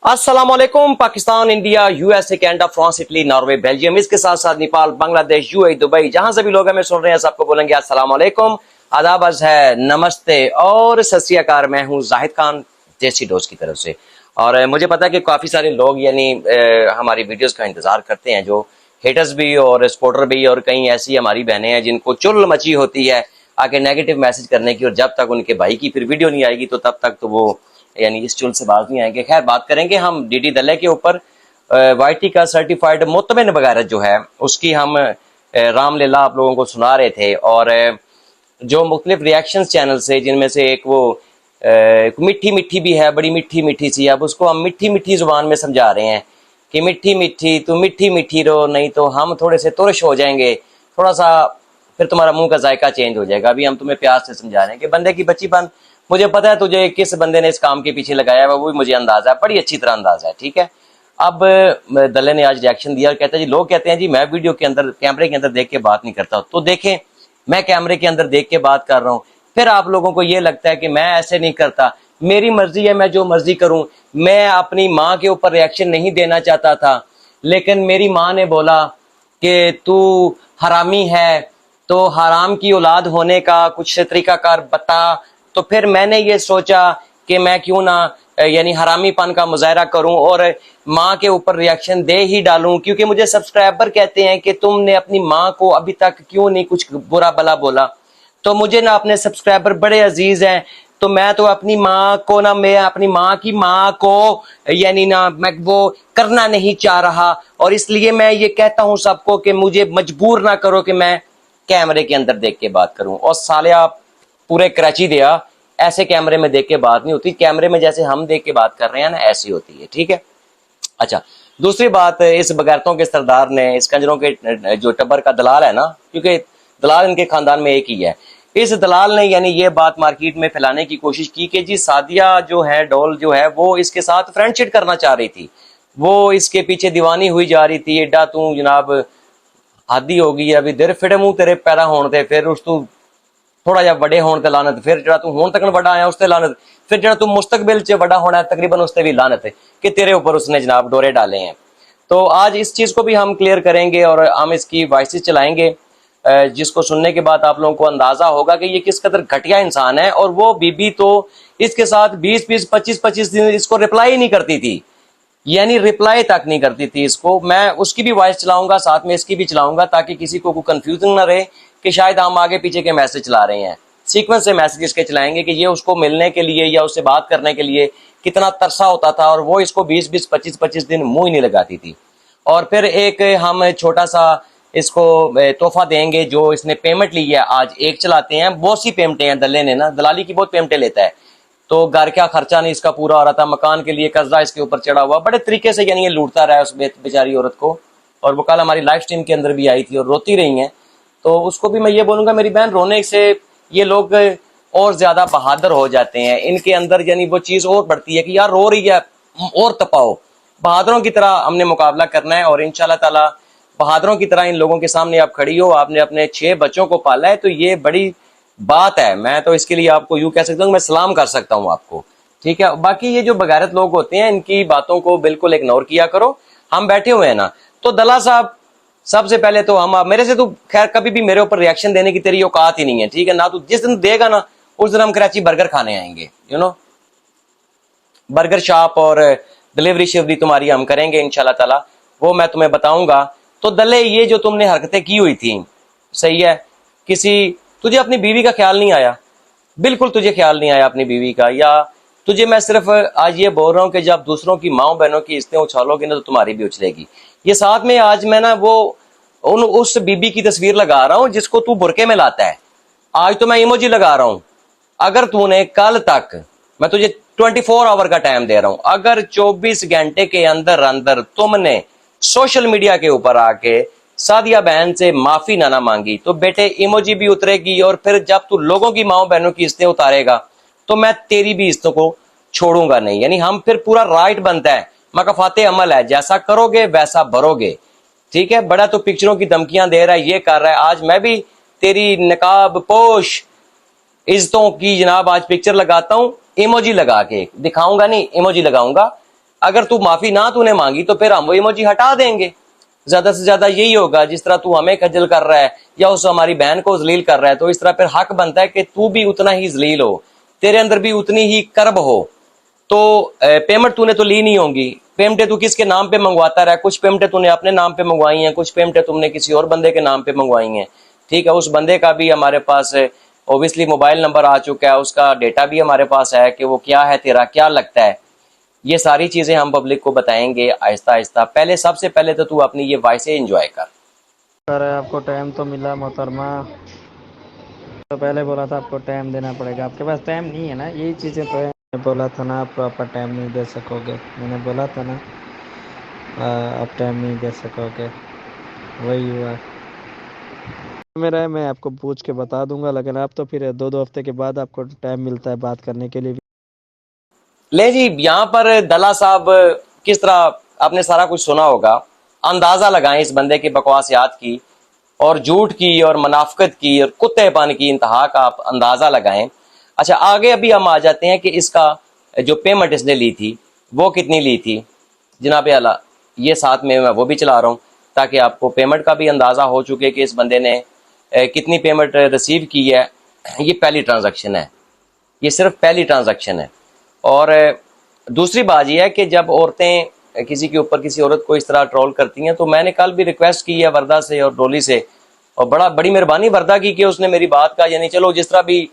अस्सलाम वालेकुम। Pakistan, India, USA, Canada, France, Italy, Norway, Belgium, इसके साथ साथ नेपाल, बांग्लादेश, यूएई, दुबई, जहां सभी लोग हमें सुन रहे हैं सबको बोलेंगे अस्सलाम वालेकुम, आदाब, अर्ज़ है, नमस्ते और सत श्री अकाल। मैं हूं जाहिद खान देसी डोज की तरफ से। और मुझे पता है कि काफ़ी सारे लोग यानी हमारी वीडियोस का इंतज़ार करते हैं, जो हेटर्स भी और सपोर्टर भी, और कई ऐसी हमारी बहनें हैं जिनको चुल मची होती है आके नेगेटिव मैसेज करने की, और जब तक उनके भाई की फिर वीडियो नहीं आएगी तो तब तक तो वो यानी इस चुल से बाज नहीं आएंगे। खैर, बात करेंगे हम डीडी दले के ऊपर। वाईटी का सर्टिफाइड मुतमिन वगैरह जो है उसकी हम रामलीला आप लोगों को सुना रहे थे, और जो मुख्तलिफ रिएक्शन चैनल से, जिनमें से एक वो मिट्ठी मिट्ठी भी है, बड़ी मिट्ठी मिट्ठी सी, अब उसको हम मिट्ठी मिट्ठी जुबान में समझा रहे हैं कि मिट्ठी मिट्ठी तू मिट्ठी मिट्ठी रहो, नहीं तो हम थोड़े से तुरश हो जाएंगे, थोड़ा सा फिर तुम्हारा मुंह का जायका चेंज हो जाएगा। अभी हम तुम्हें प्यार से समझा रहे हैं कि बंदे की बच्चीपन, मुझे पता है तुझे किस बंदे ने इस काम के पीछे लगाया है, वो भी मुझे अंदाजा है, बड़ी अच्छी तरह अंदाजा है। ठीक है, अब दल्ले ने आज रिएक्शन दिया और कहता है जी, लोग कहते हैं जी मैं वीडियो के अंदर कैमरे के अंदर देख के बात नहीं करता, तो देखें मैं कैमरे के अंदर देख के बात कर रहा हूँ। फिर आप लोगों को ये लगता है कि मैं ऐसे नहीं करता, मेरी मर्जी है, मैं जो मर्जी करूं। मैं अपनी माँ के ऊपर रिएक्शन नहीं देना चाहता था, लेकिन मेरी माँ ने बोला कि तू हरामी है, तो हराम की औलाद होने का कुछ तरीकाकार बता। तो फिर मैंने ये सोचा कि मैं क्यों ना यानी हरामीपन का मुजाहरा करूं और माँ के ऊपर रिएक्शन दे ही डालूं, क्योंकि मुझे सब्सक्राइबर कहते हैं कि तुमने अपनी माँ को अभी तक क्यों नहीं कुछ बुरा भला बोला। तो मुझे ना अपने सब्सक्राइबर बड़े अजीज हैं, तो मैं तो अपनी माँ को ना, मैं अपनी माँ की माँ को यानी ना मैं वो करना नहीं चाह रहा, और इसलिए मैं ये कहता हूँ सबको कि मुझे मजबूर ना करो कि मैं कैमरे के अंदर देख के बात करूं। और साले आप पूरे कराची दिया, ऐसे कैमरे में देख के बात नहीं होती, कैमरे में जैसे हम देख के बात कर रहे हैं ना, ऐसी होती है। ठीक है, अच्छा, दूसरी बात, इस बगैरतों के सरदार ने, इस कंजरों के जो टब्बर का दलाल है ना, क्योंकि दलाल इनके खानदान में एक ही है, इस दलाल ने यानी ये बात मार्केट में फैलाने की कोशिश की कि जी सादिया जो है, डॉल जो है, वो इसके साथ फ्रेंडशिप करना चाह रही थी, वो इसके पीछे दीवानी हुई जा रही थी। एडा तू जनाब आदि हो गई, अभी देर फिर मुंह तेरे पैदा होने थे, फिर उस तू थोड़ा जा बड़े होने ते लानत, फिर जरा तू होने तक बड़ा आया उसते लानत, फिर जरा तू मुस्तकबिल च बड़ा होना है तकरीबन उसते भी लानत है कि तेरे ऊपर उसने जनाब डोरे डाले हैं। तो आज इस चीज को भी हम क्लियर करेंगे और हम इसकी वॉइसेस चलाएंगे, जिसको सुनने के बाद आप लोगों को अंदाजा होगा कि ये किस कदर घटिया इंसान है। और वो बीबी तो इसके साथ 20-20, 25-25 दिन इसको रिप्लाई ही नहीं करती थी, यानी रिप्लाई तक नहीं करती थी इसको। मैं उसकी भी वॉइस चलाऊंगा, साथ में इसकी भी चलाऊंगा, ताकि किसी को कंफ्यूजन ना रहे कि शायद हम आगे पीछे के मैसेज चला रहे हैं। सीक्वेंस से मैसेज इसके चलाएंगे कि ये उसको मिलने के लिए या उससे बात करने के लिए कितना तरसा होता था, और वो इसको 20-20, 25-25 दिन मुंह ही नहीं लगाती थी। और फिर एक हम छोटा सा इसको तोहफा देंगे, जो इसने पेमेंट ली है, आज एक चलाते हैं, बहुत सी पेमेंटें हैं दल्ले ने ना, दलाली की बहुत पेमेंटें लेता है, तो घर का खर्चा नहीं इसका पूरा हो रहा था, मकान के लिए कर्जा इसके ऊपर चढ़ा हुआ, बड़े तरीके से यानी ये लूटता रहा है उस बेचारी औरत को। और वो कल हमारी लाइव स्ट्रीम के अंदर भी आई थी और रोती रही हैं, तो उसको भी मैं ये बोलूंगा मेरी बहन, रोने से ये लोग और ज्यादा बहादुर हो जाते हैं, इनके अंदर यानी वो चीज और बढ़ती है कि यार रो रही है और तपाओ। बहादुरों की तरह हमने मुकाबला करना है, और इंशाल्लाह ताला बहादुरों की तरह इन लोगों के सामने आप खड़ी हो। आपने अपने 6 बच्चों को पाला है, तो ये बड़ी बात है। मैं तो इसके लिए आपको यूं कह सकता हूँ, मैं सलाम कर सकता हूँ आपको। ठीक है, बाकी ये जो बगैरत लोग होते हैं, इनकी बातों को बिल्कुल इग्नोर किया करो। हम बैठे हुए हैं ना, तो दला साहब सबसे पहले तो हम मेरे से तो खैर कभी भी मेरे ऊपर रिएक्शन देने की तेरी औकात ही नहीं है। ठीक है ना, तो जिस दिन देगा ना उस दिन हम कराची बर्गर खाने आएंगे, यू नो, बर्गर शॉप और डिलीवरी शिवरी तुम्हारी हम करेंगे इंशाल्लाह ताला, वो मैं तुम्हें बताऊंगा। तो दले, ये जो तुमने हरकतें की हुई थी, सही है, किसी तुझे अपनी बीवी का ख्याल नहीं आया, बिल्कुल तुझे ख्याल नहीं आया अपनी बीवी का, या तुझे मैं सिर्फ आज ये बोल रहा हूँ कि जब दूसरों की माओ बहनों की इज्जतें उछालोगे ना, तो तुम्हारी भी उछलेगी। ये साथ में आज मैं ना वो उस बीबी की तस्वीर लगा रहा हूँ जिसको तू बुरके में लाता है, आज तो मैं इमोजी लगा रहा हूँ। अगर तूने कल तक, मैं तुझे 24 आवर का टाइम दे रहा हूं, अगर 24 घंटे के अंदर अंदर तुमने सोशल मीडिया के ऊपर आके सादिया बहन से माफी ना मांगी, तो बेटे इमोजी भी उतरेगी, और फिर जब तू लोगों की माओ बहनों की इज्जतें उतारेगा तो मैं तेरी भी इज्जतों को छोड़ूंगा नहीं। यानी हम फिर पूरा राइट बनता है, मकफाते अमल है, जैसा करोगे वैसा भरोगे। ठीक है, बड़ा तो पिक्चरों की धमकियां दे रहा है, ये कर रहा है, आज मैं भी तेरी नकाब पोश इज्जतों की जनाब आज पिक्चर लगाता हूं, इमोजी लगा के दिखाऊंगा, नहीं इमोजी लगाऊंगा, अगर तू माफी ना तूने मांगी तो फिर हम वो इमोजी हटा देंगे। ज्यादा से ज्यादा यही होगा। जिस तरह तू हमें खज्जल कर रहा है या उस हमारी बहन को जलील कर रहा है, तो इस तरह फिर हक बनता है कि तू भी उतना ही जलील हो, तेरे अंदर भी उतनी ही कर्ब हो। तो पेमेंट तूने तो ली नहीं होंगी। पेमेंटें तू किसके नाम पे मंगवाता रहा? कुछ पेमेंटें तूने अपने नाम पे मंगवाई हैं, कुछ पेमेंटें तुमने किसी और बंदे के नाम पे मंगवाई हैं। ठीक है, उस बंदे का भी हमारे पास ऑब्वियसली मोबाइल नंबर आ चुका है, उसका डेटा भी हमारे पास है कि वो क्या है, तेरा क्या लगता है। ये सारी चीजें हम पब्लिक को बताएंगे आहिस्ता आहिस्ता। पहले सबसे पहले तो तू अपनी ये वॉइस एंजॉय कर। सर आपको टाइम तो मिला मोहतरमा, तो पहले बोला था आपको टाइम देना पड़ेगा, आपके पास टाइम नहीं है ना, यही चीज़ें तो है। मैंने बोला था ना आप प्रॉपर टाइम नहीं दे सकोगे, मैंने बोला था ना आप टाइम नहीं दे सकोगे, वही हुआ। मेरा है, मैं आपको पूछ के बता दूंगा, लेकिन आप तो फिर 2-2 हफ्ते के बाद आपको टाइम मिलता है बात करने के लिए भी। ले जी, यहाँ पर दला साहब किस तरह आपने सारा कुछ सुना होगा। अंदाजा लगाएं इस बंदे की बकवासियात की और झूठ की और मुनाफिकत की और कुत्तेपन की इंतहा का आप अंदाजा लगाएं। अच्छा, आगे अभी हम आ जाते हैं कि इसका जो पेमेंट इसने ली थी वो कितनी ली थी। जनाब आला, ये साथ में मैं वो भी चला रहा हूँ ताकि आपको पेमेंट का भी अंदाजा हो चुके कि इस बंदे ने कितनी पेमेंट रिसीव की है। ये पहली ट्रांजैक्शन है, ये सिर्फ पहली ट्रांजैक्शन है। और दूसरी बात यह है कि जब औरतें किसी के ऊपर किसी औरत को इस तरह ट्रोल करती हैं, तो मैंने कल भी रिक्वेस्ट की है वर्दा से और डोली से, और बड़ी मेहरबानी वर्दा की कि उसने मेरी बात का, यानी चलो जिस तरह भी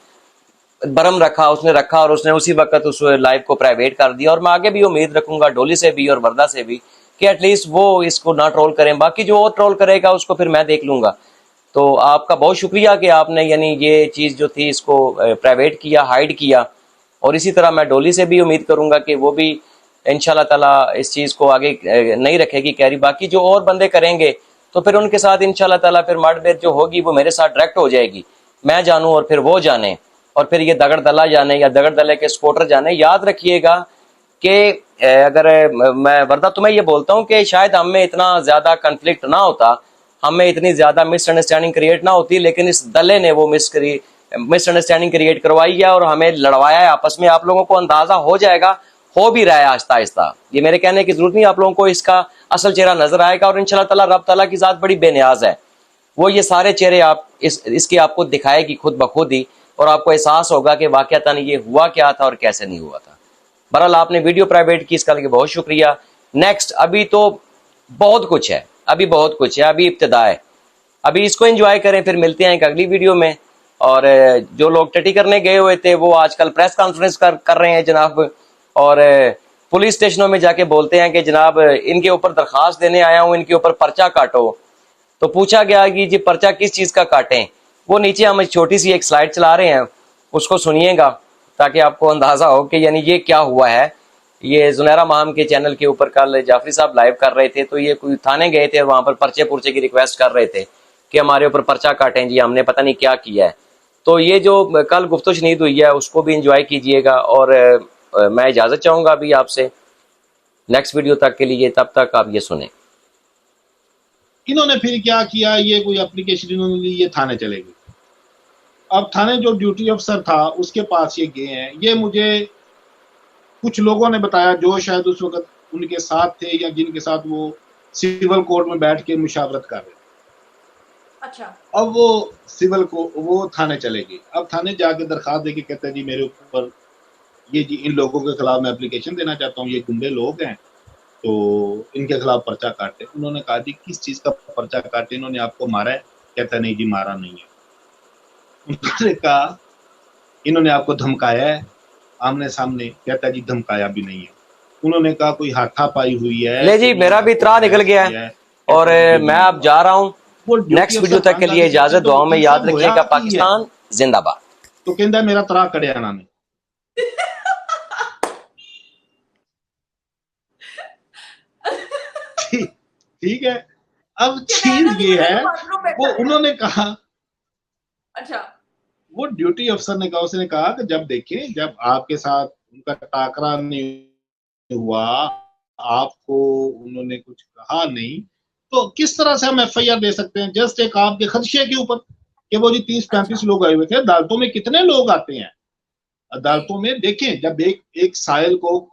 बरम रखा उसने रखा और उसने उसी वक्त उस लाइव को प्राइवेट कर दिया। और मैं आगे भी उम्मीद रखूंगा डोली से भी और वर्दा से भी कि एटलीस्ट वो इसको ना ट्रोल करें। बाकी जो और ट्रोल करेगा उसको फिर मैं देख लूंगा। तो आपका बहुत शुक्रिया कि आपने यानी ये चीज़ जो थी इसको प्राइवेट किया, हाइड किया। और इसी तरह मैं डोली से भी उम्मीद करूंगा कि वो भी इंशाल्लाह ताला इस चीज़ को आगे नहीं रखेगी कैरी। बाकी जो और बंदे करेंगे तो फिर उनके साथ इंशाल्लाह ताला फिर मारपेट जो होगी वो मेरे साथ डायरेक्ट हो जाएगी, मैं जानूं और फिर वो जाने, और फिर ये दगड़ दला जाने या दगड़ दले के सपोर्टर जाने। याद रखिएगा कि अगर मैं वर्दा तुम्हें ये बोलता हूँ कि शायद हम में इतना ज़्यादा कन्फ्लिक्ट ना होता, हमें इतनी ज़्यादा मिसअंडरस्टैंडिंग क्रिएट ना होती, लेकिन इस दले ने वो मिसअंडरस्टैंडिंग क्रिएट करवाई है और हमें लड़वाया है आपस में। आप लोगों को अंदाजा हो जाएगा, हो भी रहा है आहिस्ता आहिस्ता। ये मेरे कहने की जरूरत नहीं, आप लोगों को इसका असल चेहरा नजर आएगा। और इंशाल्लाह ताला रब ताला की जात बड़ी बेनियाज है, वो ये सारे चेहरे आप इसके आपको दिखाएगी खुद ब खुद ही, और आपको एहसास होगा कि वाकयातन ये हुआ क्या था और कैसे नहीं हुआ था। बहरहाल आपने वीडियो प्राइवेट की, इसका लिए बहुत शुक्रिया। नेक्स्ट, अभी तो बहुत कुछ है, अभी बहुत कुछ है, अभी इब्तिदा है, अभी इसको एंजॉय करें, फिर मिलते हैं एक अगली वीडियो में। और जो लोग टटी करने गए हुए थे वो आजकल प्रेस कॉन्फ्रेंस कर रहे हैं जनाब, और पुलिस स्टेशनों में जाके बोलते हैं कि जनाब इनके ऊपर दरखास्त देने आया हूँ, इनके ऊपर पर्चा काटो। तो पूछा गया कि जी पर्चा किस चीज़ का काटें। वो नीचे हम छोटी सी एक स्लाइड चला रहे हैं, उसको सुनिएगा ताकि आपको अंदाज़ा हो कि यानी ये क्या हुआ है। ये जुनैरा माहम के चैनल के ऊपर कल जाफरी साहब लाइव कर रहे थे, तो ये कोई थाने गए थे और वहाँ पर पर्चे पुर्चे की रिक्वेस्ट कर रहे थे कि हमारे ऊपर पर्चा काटें जी, हमने पता नहीं क्या किया है। तो ये जो कल गुफ्तगू शनीद हुई है उसको भी इंजॉय कीजिएगा। और मैं इजाज़त चाहूँगा अभी आपसे नेक्स्ट वीडियो तक के लिए, तब तक आप ये सुने। इन्होंने फिर क्या किया, ये कोई एप्लीकेशन इन्होंने ली, ये थाने चले गए। अब थाने जो ड्यूटी अफसर था उसके पास ये गए हैं। ये मुझे कुछ लोगों ने बताया जो शायद उस वक्त उनके साथ थे या जिनके साथ वो सिविल कोर्ट में बैठ के मुशावरत कर रहे थे। अच्छा। अब वो थाने चले गए। अब थाने जाके दरखास्त देके कहते हैं जी मेरे ऊपर ये जी इन लोगों के खिलाफ मैं एप्लीकेशन देना चाहता हूँ, ये गुंडे लोग हैं तो इनके खिलाफ पर्चा काटे। उन्होंने कहा जी किस चीज का पर्चा काटे, इन्होंने आपको मारा है? कहता नहीं जी मारा नहीं है। उन्होंने कहा इन्होंने आपको धमकाया है? आमने सामने कहता जी धमकाया भी नहीं है। उन्होंने कहा कोई हाथापाई हुई है? ले जी, मेरा भी इतरा निकल गया है और मैं अब जा रहा हूँ। नेक्स्ट वीडियो तक के लिए इजाजत, दुआओं में याद रखिएगा। पाकिस्तान जिंदाबाद। तो कहता मेरा तरा कड़े आना ने ठीक है। अब चीज ये है, वो उन्होंने कहा, अच्छा, वो ड्यूटी अफसर ने कहा, उसने कहा कि जब देखें जब आपके साथ उनका टाकरा नहीं हुआ, आपको उन्होंने कुछ कहा नहीं, तो किस तरह से हम एफआईआर दे सकते हैं? जस्ट एक आपके खदशे के ऊपर कि वो जी 30-35 लोग आए हुए थे। अदालतों में कितने लोग आते हैं? अदालतों में देखें जब एक साइल को